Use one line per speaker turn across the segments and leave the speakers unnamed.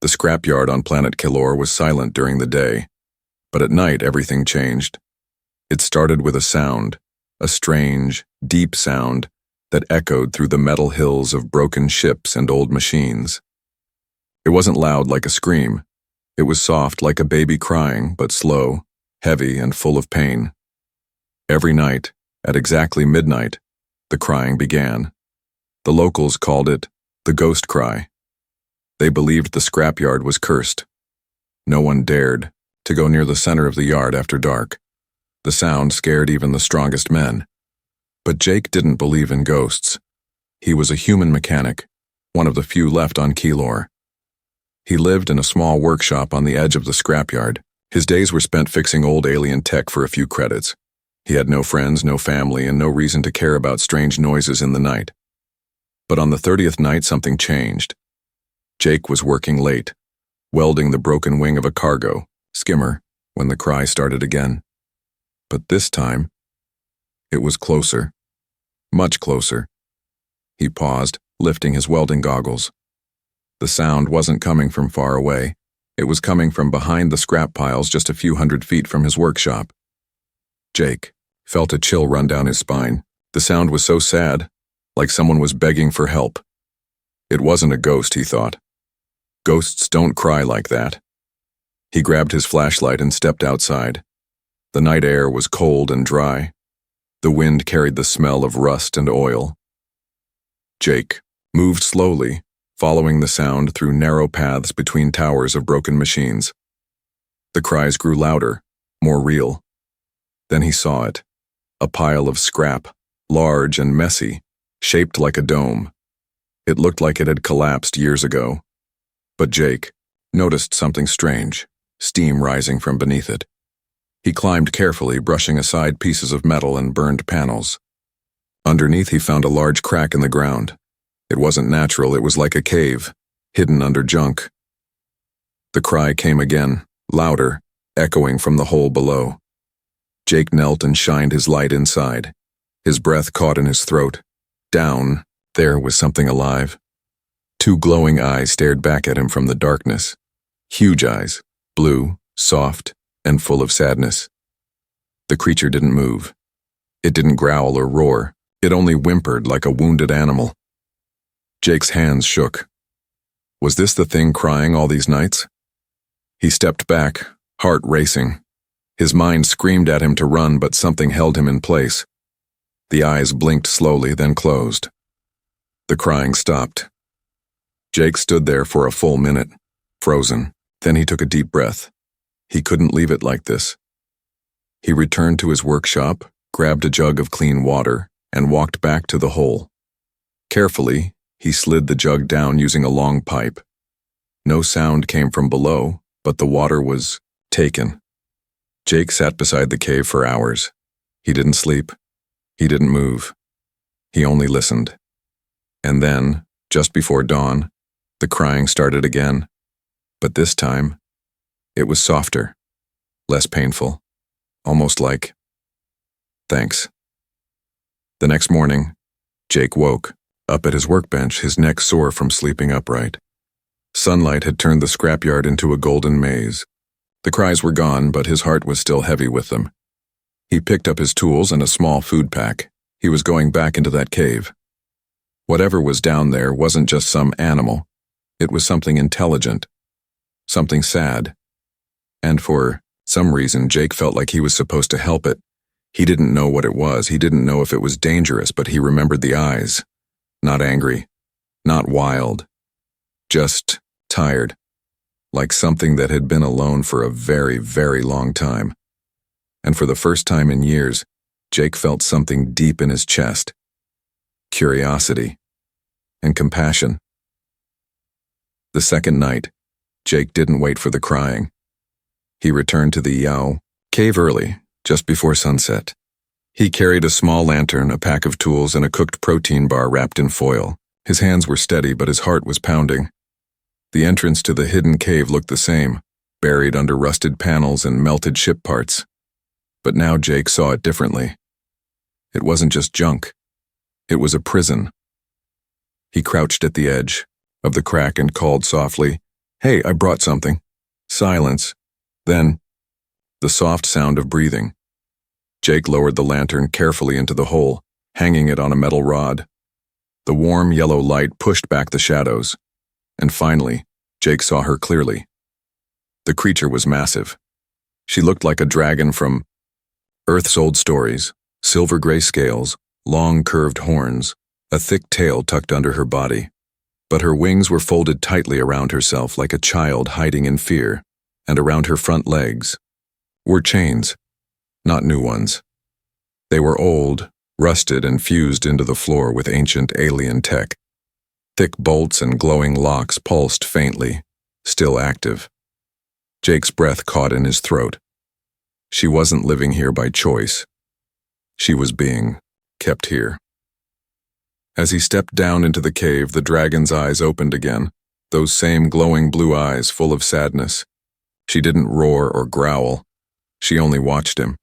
The scrapyard on planet Kilor was silent during the day, but at night everything changed. It started with a sound, a strange, deep sound that echoed through the metal hills of broken ships and old machines. It wasn't loud like a scream. It was soft like a baby crying, but slow, heavy, and full of pain. Every night, at exactly midnight, the crying began. The locals called it the ghost cry. They believed the scrapyard was cursed. No one dared to go near the center of the yard after dark. The sound scared even the strongest men. But Jake didn't believe in ghosts. He was a human mechanic, one of the few left on Kilor. He lived in a small workshop on the edge of the scrapyard. His days were spent fixing old alien tech for a few credits. He had no friends, no family, and no reason to care about strange noises in the night. But on the 30th night, something changed. Jake was working late, welding the broken wing of a cargo skimmer when the cry started again. But this time, it was closer. Much closer. He paused, lifting his welding goggles. The sound wasn't coming from far away. It was coming from behind the scrap piles just a few hundred feet from his workshop. Jake felt a chill run down his spine. The sound was so sad, like someone was begging for help. It wasn't a ghost, he thought. Ghosts don't cry like that. He grabbed his flashlight and stepped outside. The night air was cold and dry. The wind carried the smell of rust and oil. Jake moved slowly, following the sound through narrow paths between towers of broken machines. The cries grew louder, more real. Then he saw it, a pile of scrap, large and messy, shaped like a dome. It looked like it had collapsed years ago. But Jake noticed something strange, steam rising from beneath it. He climbed carefully, brushing aside pieces of metal and burned panels. Underneath, he found a large crack in the ground. It wasn't natural, it was like a cave, hidden under junk. The cry came again, louder, echoing from the hole below. Jake knelt and shined his light inside. His breath caught in his throat. Down, there was something alive. Two glowing eyes stared back at him from the darkness. Huge eyes, blue, soft, and full of sadness. The creature didn't move. It didn't growl or roar. It only whimpered like a wounded animal. Jake's hands shook. Was this the thing crying all these nights? He stepped back, heart racing. His mind screamed at him to run, but something held him in place. The eyes blinked slowly, then closed. The crying stopped. Jake stood there for a full minute, frozen. Then he took a deep breath. He couldn't leave it like this. He returned to his workshop, grabbed a jug of clean water, and walked back to the hole. Carefully, he slid the jug down using a long pipe. No sound came from below, but the water was taken. Jake sat beside the cave for hours. He didn't sleep. He didn't move. He only listened. And then, just before dawn, the crying started again. But this time, it was softer, less painful, almost like, thanks. The next morning, Jake woke, up at his workbench, his neck sore from sleeping upright. Sunlight had turned the scrapyard into a golden maze. The cries were gone, but his heart was still heavy with them. He picked up his tools and a small food pack. He was going back into that cave. Whatever was down there wasn't just some animal. It was something intelligent, something sad. And for some reason, Jake felt like he was supposed to help it. He didn't know what it was. He didn't know if it was dangerous, but he remembered the eyes. Not angry, not wild, just tired, like something that had been alone for a very, very long time. And for the first time in years, Jake felt something deep in his chest. Curiosity and compassion. The second night, Jake didn't wait for the crying. He returned to the Yao cave early, just before sunset. He carried a small lantern, a pack of tools, and a cooked protein bar wrapped in foil. His hands were steady, but his heart was pounding. The entrance to the hidden cave looked the same, buried under rusted panels and melted ship parts. But now Jake saw it differently. It wasn't just junk. It was a prison. He crouched at the edge of the crack and called softly, "Hey, I brought something." Silence. Then, the soft sound of breathing. Jake lowered the lantern carefully into the hole, hanging it on a metal rod. The warm yellow light pushed back the shadows, and finally, Jake saw her clearly. The creature was massive. She looked like a dragon from Earth's old stories, silver gray scales, long curved horns, a thick tail tucked under her body. But her wings were folded tightly around herself like a child hiding in fear, and around her front legs were chains, not new ones. They were old, rusted and fused into the floor with ancient alien tech. Thick bolts and glowing locks pulsed faintly, still active. Jake's breath caught in his throat. She wasn't living here by choice. She was being kept here. As he stepped down into the cave, the dragon's eyes opened again, those same glowing blue eyes full of sadness. She didn't roar or growl. She only watched him.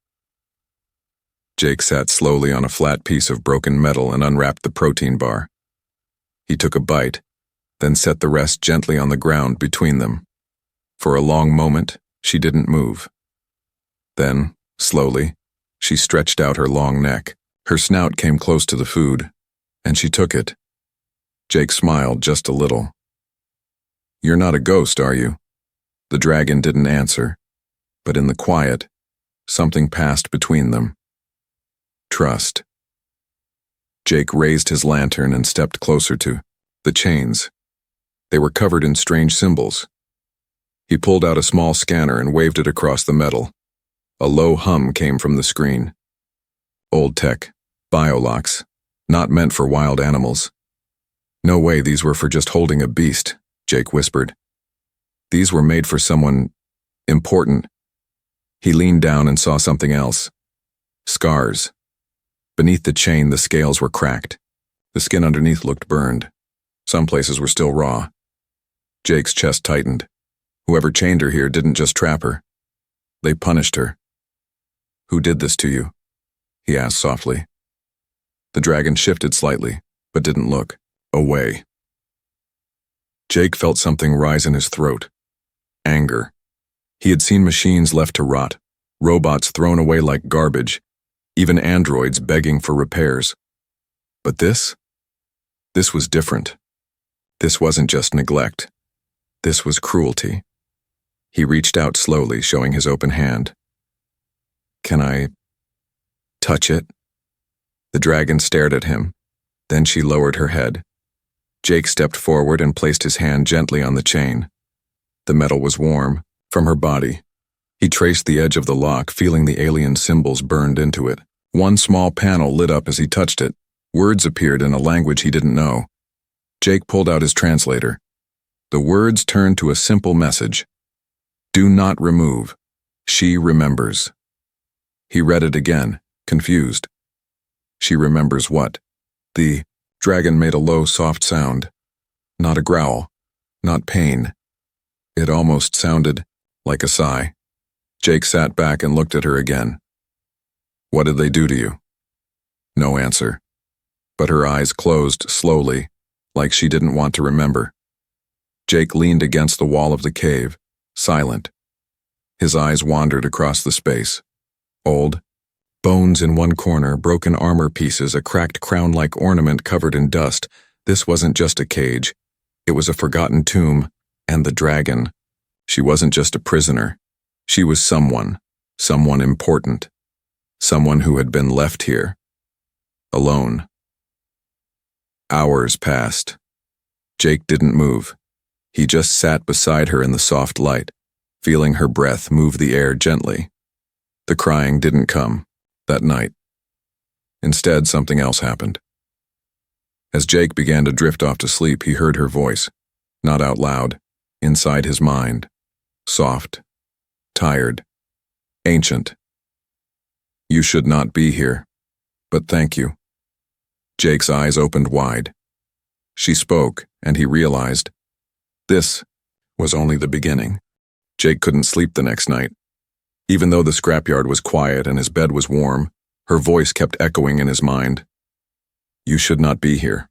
Jake sat slowly on a flat piece of broken metal and unwrapped the protein bar. He took a bite, then set the rest gently on the ground between them. For a long moment, she didn't move. Then, slowly, she stretched out her long neck. Her snout came close to the food, and she took it. Jake smiled just a little. "You're not a ghost, are you?" The dragon didn't answer, but in the quiet, something passed between them. Trust. Jake raised his lantern and stepped closer to the chains. They were covered in strange symbols. He pulled out a small scanner and waved it across the metal. A low hum came from the screen. Old tech, biolocks, not meant for wild animals. "No way these were for just holding a beast," Jake whispered. "These were made for someone important." He leaned down and saw something else. Scars. Beneath the chain, the scales were cracked. The skin underneath looked burned. Some places were still raw. Jake's chest tightened. Whoever chained her here didn't just trap her. They punished her. "Who did this to you?" he asked softly. The dragon shifted slightly, but didn't look away. Jake felt something rise in his throat. Anger. He had seen machines left to rot, robots thrown away like garbage, even androids begging for repairs. But this was different. This wasn't just neglect. This was cruelty. He reached out slowly, showing his open hand. "Can I touch it?" The dragon stared at him. Then she lowered her head. Jake stepped forward and placed his hand gently on the chain. The metal was warm, from her body. He traced the edge of the lock, feeling the alien symbols burned into it. One small panel lit up as he touched it. Words appeared in a language he didn't know. Jake pulled out his translator. The words turned to a simple message. "Do not remove. She remembers." He read it again, confused. "She remembers what?" The dragon made a low, soft sound. Not a growl, not pain. It almost sounded like a sigh. Jake sat back and looked at her again. "What did they do to you?" No answer. But her eyes closed slowly, like she didn't want to remember. Jake leaned against the wall of the cave, silent. His eyes wandered across the space. Old. Bones in one corner, broken armor pieces, a cracked crown-like ornament covered in dust. This wasn't just a cage. It was a forgotten tomb, and the dragon. She wasn't just a prisoner. She was someone important. Someone who had been left here. Alone. Hours passed. Jake didn't move. He just sat beside her in the soft light, feeling her breath move the air gently. The crying didn't come that night. Instead, something else happened. As Jake began to drift off to sleep, he heard her voice, not out loud, inside his mind. Soft, tired, ancient. "You should not be here, but thank you." Jake's eyes opened wide. She spoke, and he realized this was only the beginning. Jake couldn't sleep the next night. Even though the scrapyard was quiet and his bed was warm, her voice kept echoing in his mind. "You should not be here,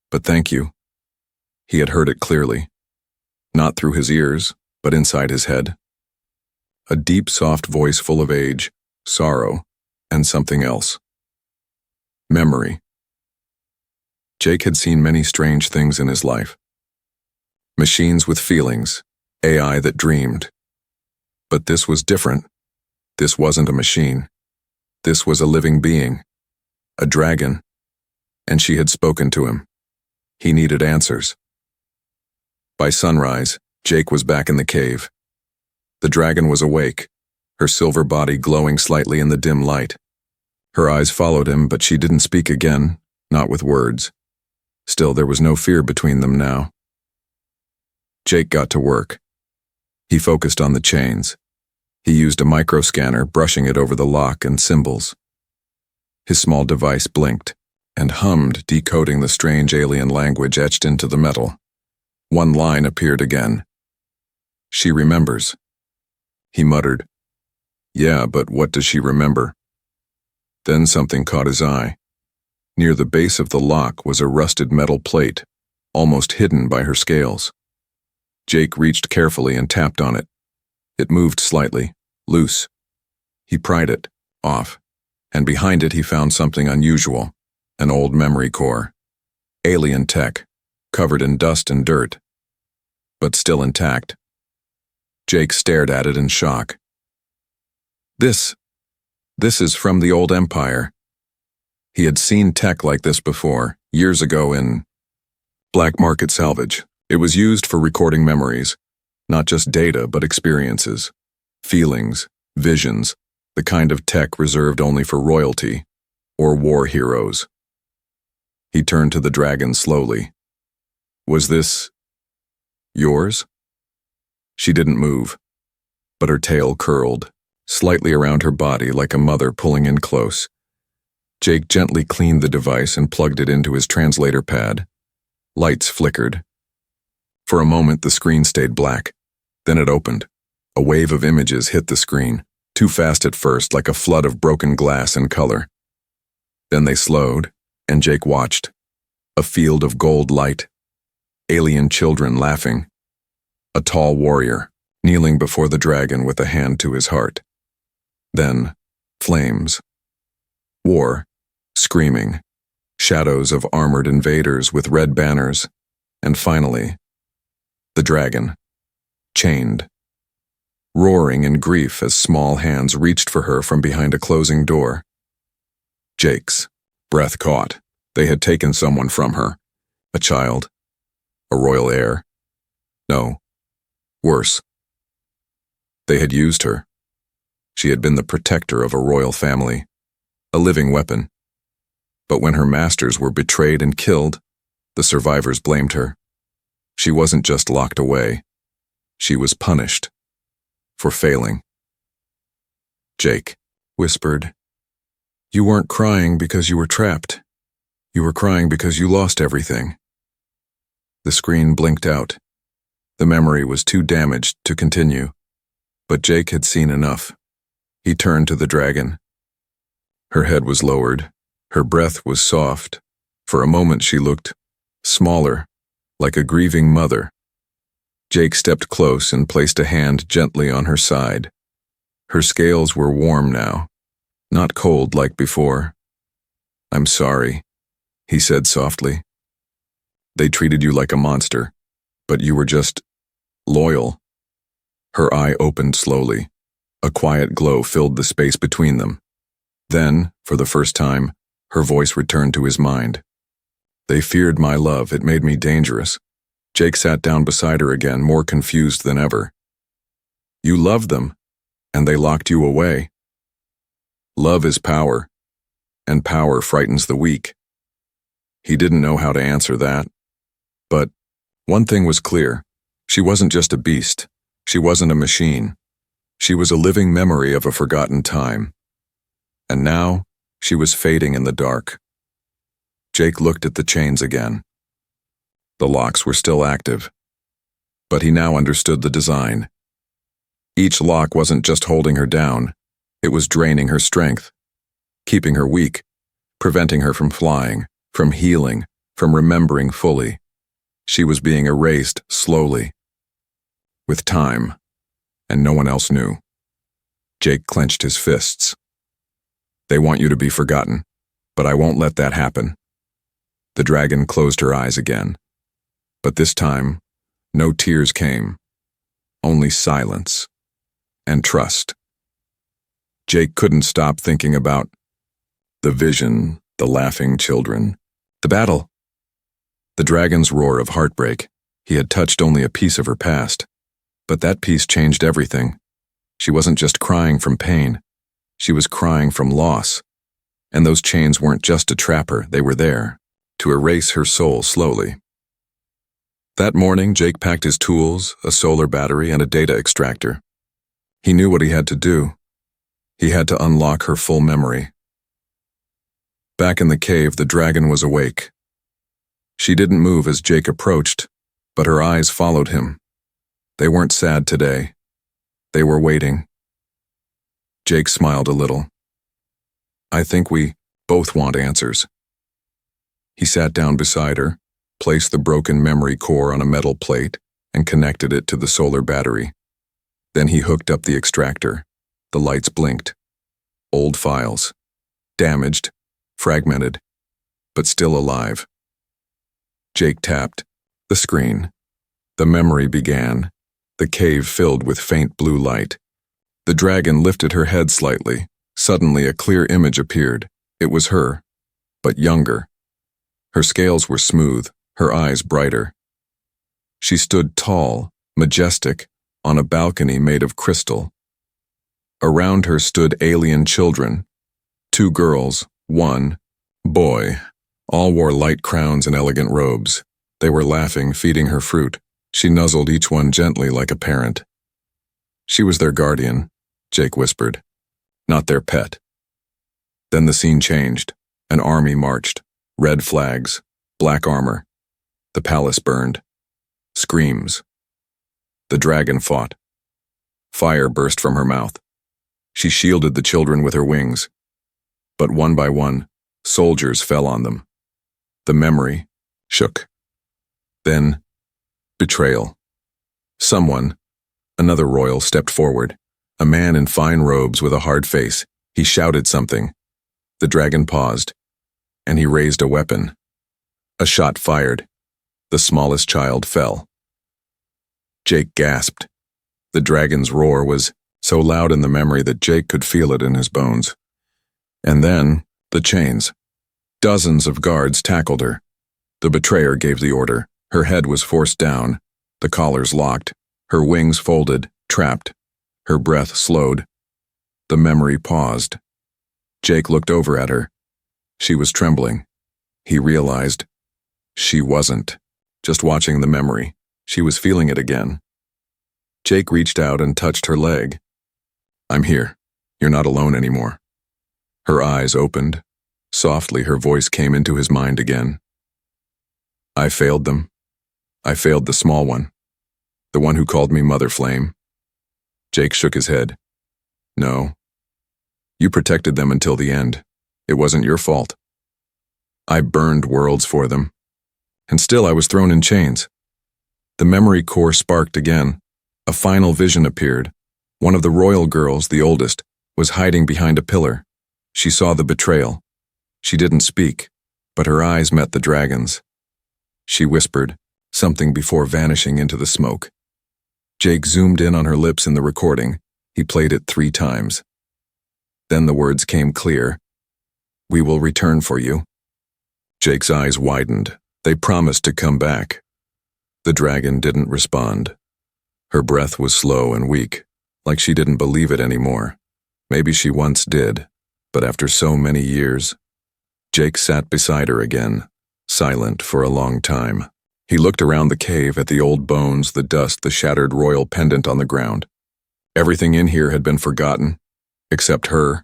but thank you." He had heard it clearly. not through his ears, but inside his head. A deep, soft voice full of age, sorrow, and something else. Memory. Jake had seen many strange things in his life. Machines with feelings, AI that dreamed. But this was different. This wasn't a machine. This was a living being, a dragon, and she had spoken to him. He needed answers. By sunrise, Jake was back in the cave. The dragon was awake, her silver body glowing slightly in the dim light. Her eyes followed him, but she didn't speak again, not with words. Still, there was no fear between them now. Jake got to work. He focused on the chains. He used a microscanner, brushing it over the lock and symbols. His small device blinked and hummed, decoding the strange alien language etched into the metal. One line appeared again. "She remembers." He muttered, "Yeah, but what does she remember?" Then something caught his eye. Near the base of the lock was a rusted metal plate, almost hidden by her scales. Jake reached carefully and tapped on it. It moved slightly, loose. He pried it, off, and behind it he found something unusual, an old memory core. Alien tech, covered in dust and dirt, but still intact. Jake stared at it in shock. This is from the old empire. He had seen tech like this before, years ago in black market salvage. It was used for recording memories, not just data but experiences, feelings, visions, the kind of tech reserved only for royalty or war heroes. He turned to the dragon slowly. "Was this yours?" She didn't move, but her tail curled, slightly around her body like a mother pulling in close. Jake gently cleaned the device and plugged it into his translator pad. Lights flickered. For a moment, the screen stayed black. Then it opened. A wave of images hit the screen, too fast at first, like a flood of broken glass and color. Then they slowed, and Jake watched. A field of gold light. Alien children laughing. A tall warrior, kneeling before the dragon with a hand to his heart. Then, flames. War, screaming. Shadows of armored invaders with red banners. And finally, the dragon, chained. Roaring in grief as small hands reached for her from behind a closing door. Jake's breath caught. They had taken someone from her. A child. A royal heir. No. Worse. They had used her. She had been the protector of a royal family, a living weapon. But when her masters were betrayed and killed, the survivors blamed her. She wasn't just locked away. She was punished. For failing. Jake whispered, "You weren't crying because you were trapped. You were crying because you lost everything." The screen blinked out. The memory was too damaged to continue, but Jake had seen enough. He turned to the dragon. Her head was lowered. Her breath was soft. For a moment she looked smaller, like a grieving mother. Jake stepped close and placed a hand gently on her side. Her scales were warm now, not cold like before. "I'm sorry," he said softly. "They treated you like a monster, but you were just loyal." Her eye opened slowly. A quiet glow filled the space between them. Then, for the first time, her voice returned to his mind. "They feared my love. It made me dangerous." Jake sat down beside her again, more confused than ever. "You loved them, and they locked you away." Love is power, and power frightens the weak. He didn't know how to answer that. But one thing was clear. She wasn't just a beast. She wasn't a machine. She was a living memory of a forgotten time. And now, she was fading in the dark. Jake looked at the chains again. The locks were still active, but he now understood the design. Each lock wasn't just holding her down, it was draining her strength, keeping her weak, preventing her from flying, from healing, from remembering fully. She was being erased slowly, with time, and no one else knew. Jake clenched his fists. They want you to be forgotten, but I won't let that happen. The dragon closed her eyes again. But this time, no tears came, only silence and trust. Jake couldn't stop thinking about the vision, the laughing children, the battle. The dragon's roar of heartbreak. He had touched only a piece of her past. But that piece changed everything. She wasn't just crying from pain. She was crying from loss. And those chains weren't just to trap her, they were there, to erase her soul slowly. That morning, Jake packed his tools, a solar battery, and a data extractor. He knew what he had to do. He had to unlock her full memory. Back in the cave, the dragon was awake. She didn't move as Jake approached, but her eyes followed him. They weren't sad today. They were waiting. Jake smiled a little. I think we both want answers. He sat down beside her, placed the broken memory core on a metal plate, and connected it to the solar battery. Then he hooked up the extractor. The lights blinked. Old files. Damaged, fragmented, but still alive. Jake tapped. The screen. The memory began. The cave filled with faint blue light. The dragon lifted her head slightly. Suddenly a clear image appeared. It was her, but younger. Her scales were smooth, her eyes brighter. She stood tall, majestic, on a balcony made of crystal. Around her stood alien children. 2 girls, 1 boy. All wore light crowns and elegant robes. They were laughing, feeding her fruit. She nuzzled each one gently like a parent. She was their guardian, Jake whispered, not their pet. Then the scene changed. An army marched. Red flags, black armor. The palace burned. Screams. The dragon fought. Fire burst from her mouth. She shielded the children with her wings. But one by one, soldiers fell on them. The memory shook. Then, betrayal. Someone, another royal, stepped forward. A man in fine robes with a hard face. He shouted something. The dragon paused, and he raised a weapon. A shot fired. The smallest child fell. Jake gasped. The dragon's roar was so loud in the memory that Jake could feel it in his bones. And then, the chains. Dozens of guards tackled her. The betrayer gave the order. Her head was forced down, the collars locked, her wings folded, trapped. Her breath slowed. The memory paused. Jake looked over at her. She was trembling. He realized she wasn't just watching the memory. She was feeling it again. Jake reached out and touched her leg. I'm here. You're not alone anymore. Her eyes opened. Softly, her voice came into his mind again. I failed them. I failed the small one. The one who called me Mother Flame. Jake shook his head. No. You protected them until the end. It wasn't your fault. I burned worlds for them. And still I was thrown in chains. The memory core sparked again. A final vision appeared. One of the royal girls, the oldest, was hiding behind a pillar. She saw the betrayal. She didn't speak, but her eyes met the dragon's. She whispered something before vanishing into the smoke. Jake zoomed in on her lips in the recording. He played it 3 times. Then the words came clear. We will return for you. Jake's eyes widened. They promised to come back. The dragon didn't respond. Her breath was slow and weak, like she didn't believe it anymore. Maybe she once did, but after so many years. Jake sat beside her again, silent for a long time. He looked around the cave at the old bones, the dust, the shattered royal pendant on the ground. Everything in here had been forgotten, except her.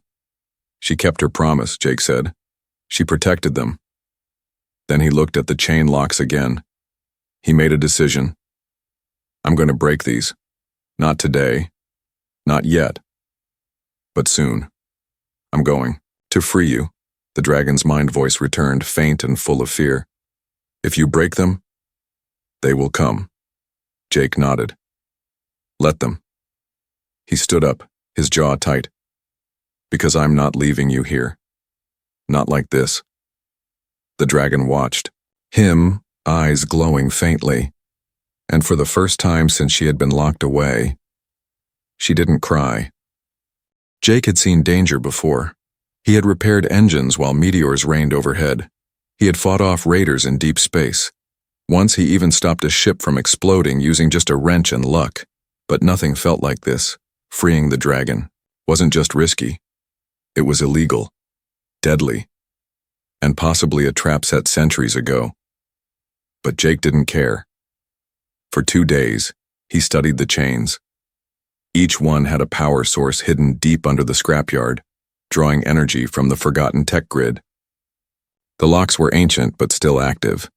She kept her promise, Jake said. She protected them. Then he looked at the chain locks again. He made a decision. I'm going to break these. Not today. Not yet. But soon. I'm going to free you. The dragon's mind voice returned, faint and full of fear. If you break them, they will come. Jake nodded. Let them. He stood up, his jaw tight. Because I'm not leaving you here. Not like this. The dragon watched. Him, eyes glowing faintly. And for the first time since she had been locked away, she didn't cry. Jake had seen danger before. He had repaired engines while meteors rained overhead. He had fought off raiders in deep space. Once he even stopped a ship from exploding using just a wrench and luck. But nothing felt like this. Freeing the dragon wasn't just risky. It was illegal, deadly, and possibly a trap set centuries ago. But Jake didn't care. For 2 days, he studied the chains. Each one had a power source hidden deep under the scrapyard, drawing energy from the forgotten tech grid. The locks were ancient but still active.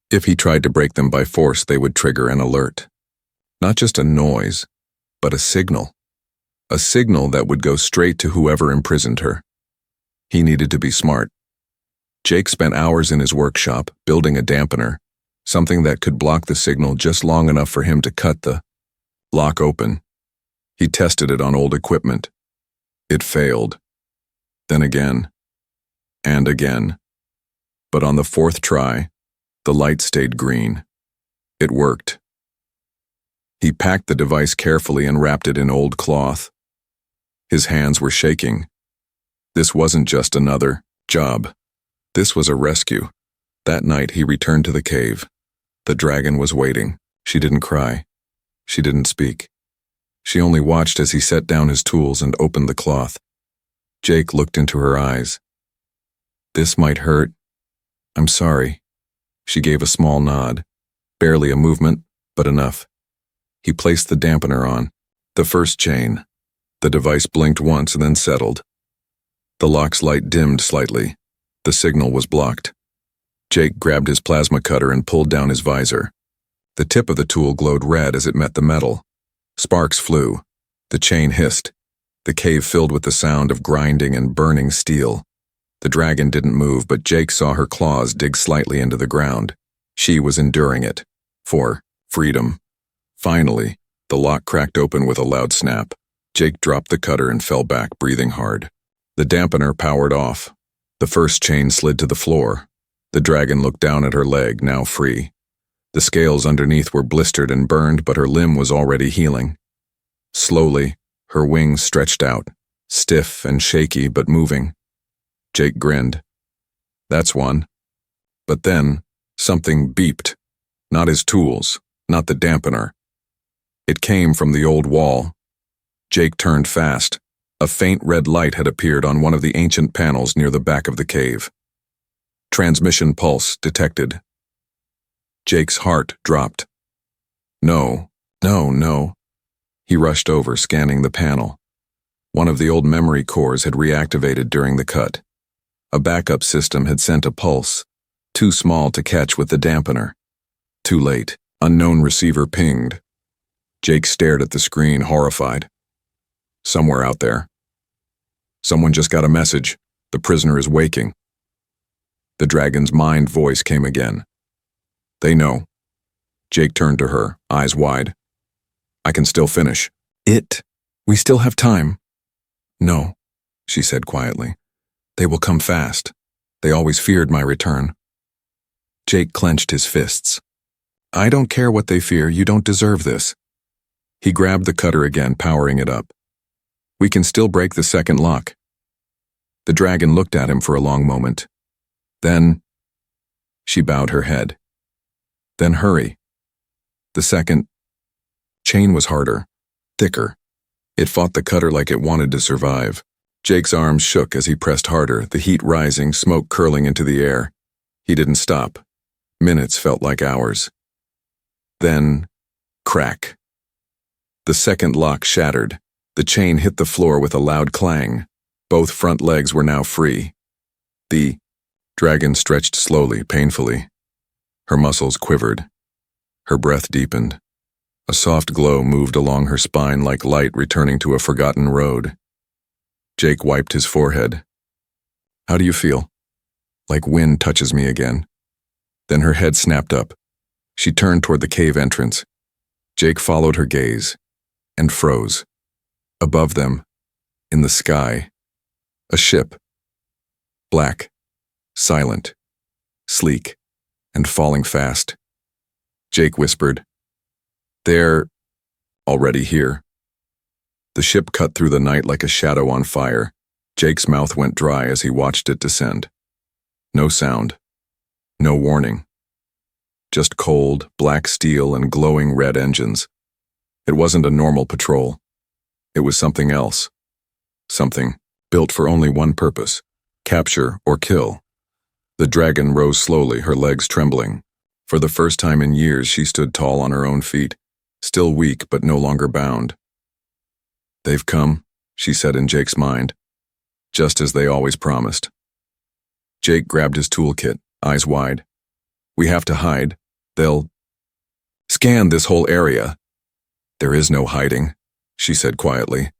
If he tried to break them by force, they would trigger an alert. Not just a noise, but a signal. A signal that would go straight to whoever imprisoned her. He needed to be smart. Jake spent hours in his workshop building a dampener, something that could block the signal just long enough for him to cut the lock open. He tested it on old equipment. It failed. Then again. And again. But on the 4th try, the light stayed green. It worked. He packed the device carefully and wrapped it in old cloth. His hands were shaking. This wasn't just another job. This was a rescue. That night he returned to the cave. The dragon was waiting. She didn't cry. She didn't speak. She only watched as he set down his tools and opened the cloth. Jake looked into her eyes. This might hurt. I'm sorry. She gave a small nod. Barely a movement, but enough. He placed the dampener on. The first chain. The device blinked once and then settled. The lock's light dimmed slightly. The signal was blocked. Jake grabbed his plasma cutter and pulled down his visor. The tip of the tool glowed red as it met the metal. Sparks flew. The chain hissed. The cave filled with the sound of grinding and burning steel. The dragon didn't move, but Jake saw her claws dig slightly into the ground. She was enduring it. For freedom. Finally, the lock cracked open with a loud snap. Jake dropped the cutter and fell back, breathing hard. The dampener powered off. The first chain slid to the floor. The dragon looked down at her leg, now free. The scales underneath were blistered and burned, but her limb was already healing. Slowly, her wings stretched out, stiff and shaky but moving. Jake grinned. That's one. But then, something beeped. Not his tools, not the dampener. It came from the old wall. Jake turned fast. A faint red light had appeared on one of the ancient panels near the back of the cave. Transmission pulse detected. Jake's heart dropped. No. He rushed over, scanning the panel. One of the old memory cores had reactivated during the cut. A backup system had sent a pulse, too small to catch with the dampener. Too late. Unknown receiver pinged. Jake stared at the screen, horrified. Somewhere out there. Someone just got a message. The prisoner is waking. The dragon's mind voice came again. They know. Jake turned to her, eyes wide. I can still finish. We still have time. No, she said quietly. They will come fast. They always feared my return. Jake clenched his fists. I don't care what they fear, you don't deserve this. He grabbed the cutter again, powering it up. We can still break the second lock. The dragon looked at him for a long moment. Then, she bowed her head. Then hurry. The second chain was harder, thicker. It fought the cutter like it wanted to survive. Jake's arms shook as he pressed harder, the heat rising, smoke curling into the air. He didn't stop. Minutes felt like hours. Then, crack. The second lock shattered. The chain hit the floor with a loud clang. Both front legs were now free. The dragon stretched slowly, painfully. Her muscles quivered. Her breath deepened. A soft glow moved along her spine like light returning to a forgotten road. Jake wiped his forehead. How do you feel? Like wind touches me again. Then her head snapped up. She turned toward the cave entrance. Jake followed her gaze. and froze. Above them, in the sky, a ship. Black, silent, sleek, and falling fast. Jake whispered, "They're already here." The ship cut through the night like a shadow on fire. Jake's mouth went dry as he watched it descend. No sound. No warning. Just cold, black steel and glowing red engines. It wasn't a normal patrol. It was something else. Something built for only one purpose: capture or kill. The dragon rose slowly, her legs trembling. For the first time in years, she stood tall on her own feet, still weak but no longer bound. "They've come," she said in Jake's mind, just as they always promised. Jake grabbed his toolkit, eyes wide. "We have to hide. They'll scan this whole area." "There is no hiding," she said quietly.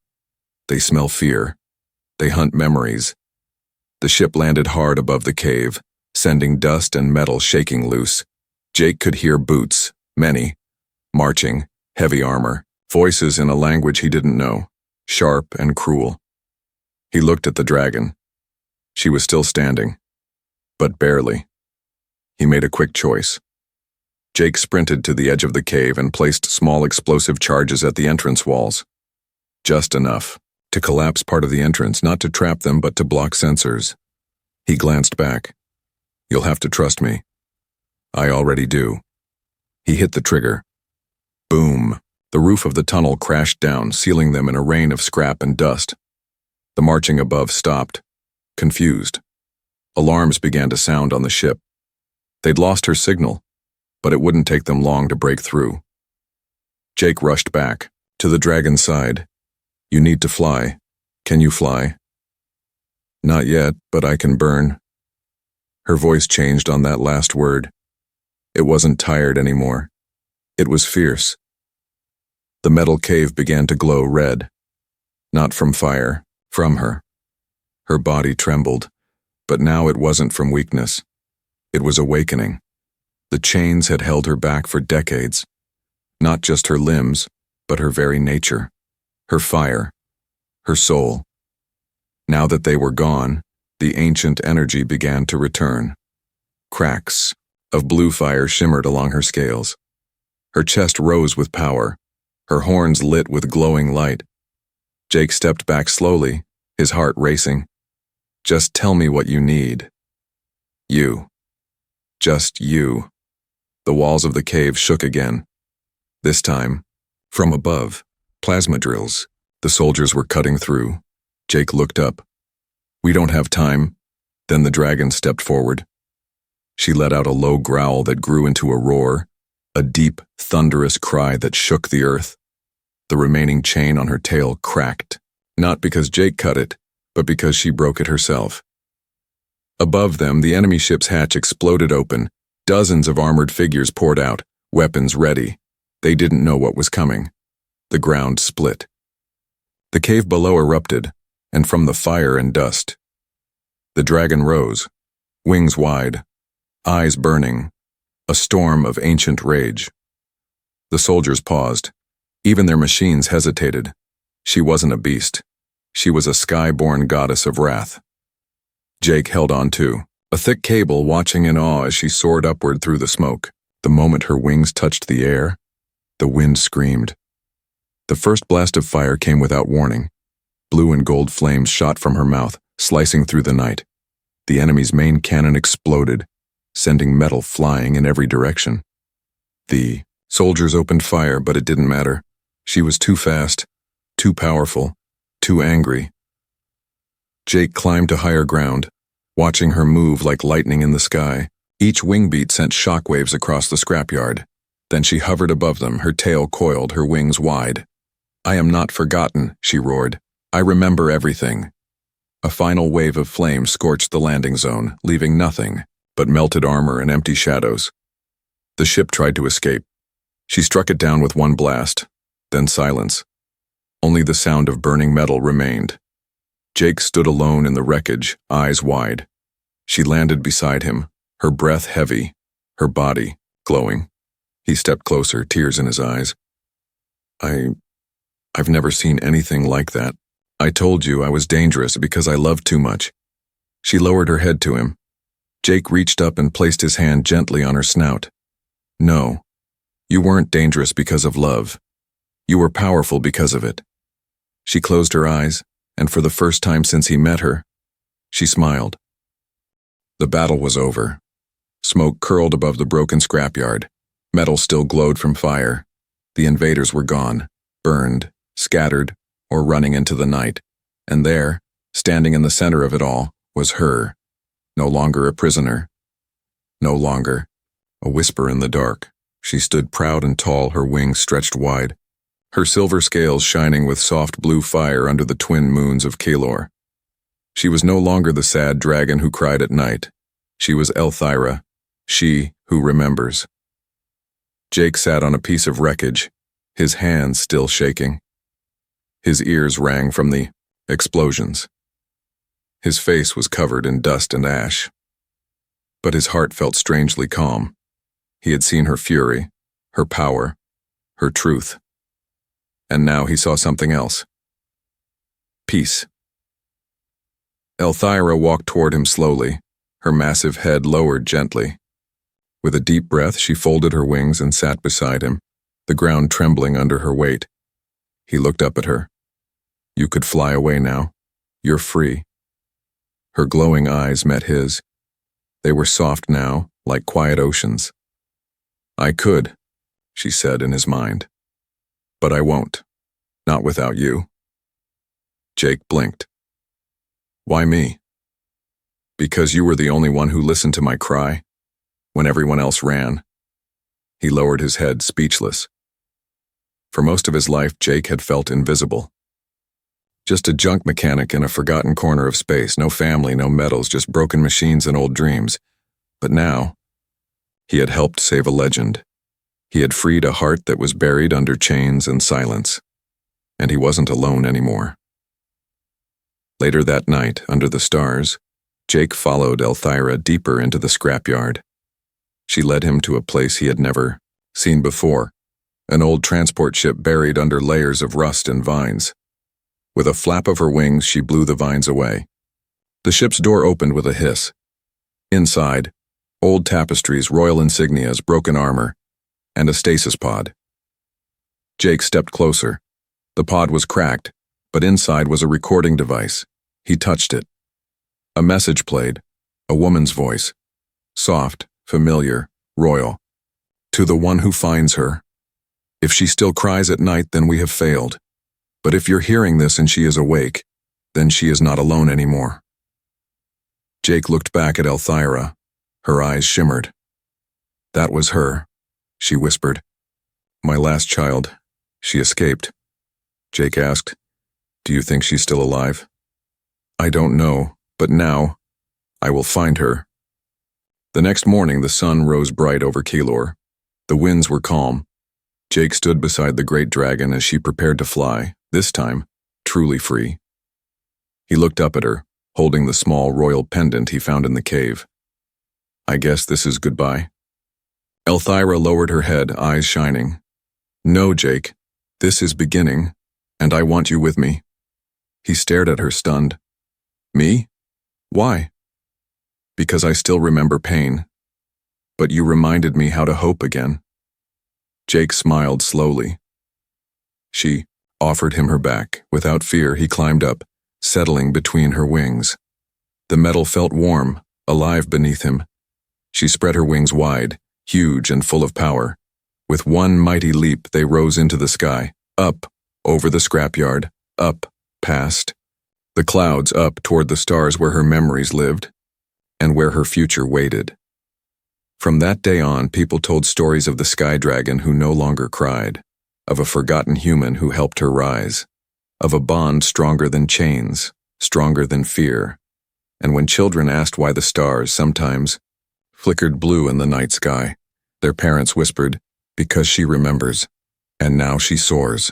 "They smell fear. They hunt memories." The ship landed hard above the cave, sending dust and metal shaking loose. Jake could hear boots, many, marching, heavy armor, voices in a language he didn't know, sharp and cruel. He looked at the dragon. She was still standing, but barely. He made a quick choice. Jake sprinted to the edge of the cave and placed small explosive charges at the entrance walls. Just enough to collapse part of the entrance, not to trap them but to block sensors. He glanced back. "You'll have to trust me." "I already do." He hit the trigger. Boom! The roof of the tunnel crashed down, sealing them in a rain of scrap and dust. The marching above stopped, confused. Alarms began to sound on the ship. They'd lost her signal, but it wouldn't take them long to break through. Jake rushed back, to the dragon's side. "You need to fly. Can you fly?" "Not yet, but I can burn." Her voice changed on that last word. It wasn't tired anymore. It was fierce. The metal cave began to glow red. Not from fire, from her. Her body trembled, but now it wasn't from weakness. It was awakening. The chains had held her back for decades. Not just her limbs, but her very nature. Her fire. Her soul. Now that they were gone, the ancient energy began to return. Cracks of blue fire shimmered along her scales. Her chest rose with power, her horns lit with glowing light. Jake stepped back slowly, his heart racing. "Just tell me what you need." "You. Just you." The walls of the cave shook again. This time, from above, plasma drills. The soldiers were cutting through. Jake looked up. "We don't have time." Then the dragon stepped forward. She let out a low growl that grew into a roar, a deep, thunderous cry that shook the earth. The remaining chain on her tail cracked, not because Jake cut it, but because she broke it herself. Above them, the enemy ship's hatch exploded open. Dozens of armored figures poured out, weapons ready. They didn't know what was coming. The ground split. The cave below erupted, and from the fire and dust, the dragon rose, wings wide, eyes burning, a storm of ancient rage. The soldiers paused. Even their machines hesitated. She wasn't a beast. She was a sky-born goddess of wrath. Jake held on too, a thick cable watching in awe as she soared upward through the smoke. The moment her wings touched the air, the wind screamed. The first blast of fire came without warning. Blue and gold flames shot from her mouth, slicing through the night. The enemy's main cannon exploded, sending metal flying in every direction. The soldiers opened fire, but it didn't matter. She was too fast, too powerful, too angry. Jake climbed to higher ground, watching her move like lightning in the sky. Each wing beat sent shockwaves across the scrapyard. Then she hovered above them, her tail coiled, her wings wide. "I am not forgotten," she roared. "I remember everything." A final wave of flame scorched the landing zone, leaving nothing but melted armor and empty shadows. The ship tried to escape. She struck it down with one blast, then silence. Only the sound of burning metal remained. Jake stood alone in the wreckage, eyes wide. She landed beside him, her breath heavy, her body glowing. He stepped closer, tears in his eyes. I've never seen anything like that. I told you I was dangerous because I loved too much. She lowered her head to him. Jake reached up and placed his hand gently on her snout. No, you weren't dangerous because of love. You were powerful because of it. She closed her eyes, and for the first time since he met her, she smiled. The battle was over. Smoke curled above the broken scrapyard. Metal still glowed from fire. The invaders were gone, burned, scattered, or running into the night. And there, standing in the center of it all, was her. No longer a prisoner. No longer a whisper in the dark. She stood proud and tall, her wings stretched wide, her silver scales shining with soft blue fire under the twin moons of Kalor. She was no longer the sad dragon who cried at night. She was Elthyra, she who remembers. Jake sat on a piece of wreckage, his hands still shaking. His ears rang from the explosions. His face was covered in dust and ash. But his heart felt strangely calm. He had seen her fury, her power, her truth. And now he saw something else. Peace. Elthyra walked toward him slowly, her massive head lowered gently. With a deep breath, she folded her wings and sat beside him, the ground trembling under her weight. He looked up at her. You could fly away now. You're free. Her glowing eyes met his. They were soft now, like quiet oceans. I could, she said in his mind. But I won't. Not without you. Jake blinked. Why me? Because you were the only one who listened to my cry, when everyone else ran. He lowered his head, speechless. For most of his life, Jake had felt invisible. Just a junk mechanic in a forgotten corner of space, no family, no medals, just broken machines and old dreams. But now, he had helped save a legend. He had freed a heart that was buried under chains and silence. And he wasn't alone anymore. Later that night, under the stars, Jake followed Elthyra deeper into the scrapyard. She led him to a place he had never seen before, an old transport ship buried under layers of rust and vines. With a flap of her wings, she blew the vines away. The ship's door opened with a hiss. Inside, old tapestries, royal insignias, broken armor, and a stasis pod. Jake stepped closer. The pod was cracked, but inside was a recording device. He touched it. A message played, a woman's voice. Soft, familiar, royal. To the one who finds her. If she still cries at night, then we have failed. But if you're hearing this and she is awake, then she is not alone anymore. Jake looked back at Elthyra. Her eyes shimmered. That was her, she whispered. My last child. She escaped. Jake asked, do you think she's still alive? I don't know, but now, I will find her. The next morning, the sun rose bright over Kalor. The winds were calm. Jake stood beside the great dragon as she prepared to fly, this time, truly free. He looked up at her, holding the small royal pendant he found in the cave. I guess this is goodbye. Elthyra lowered her head, eyes shining. No, Jake, this is beginning, and I want you with me. He stared at her, stunned. Me? Why? Because I still remember pain. But you reminded me how to hope again. Jake smiled slowly. She offered him her back. Without fear, he climbed up, settling between her wings. The metal felt warm, alive beneath him. She spread her wings wide, huge and full of power. With one mighty leap, they rose into the sky, up, over the scrapyard, up, past the clouds, up toward the stars where her memories lived, and where her future waited. From that day on, people told stories of the sky dragon who no longer cried, of a forgotten human who helped her rise, of a bond stronger than chains, stronger than fear. And when children asked why the stars sometimes flickered blue in the night sky, their parents whispered, because she remembers, and now she soars.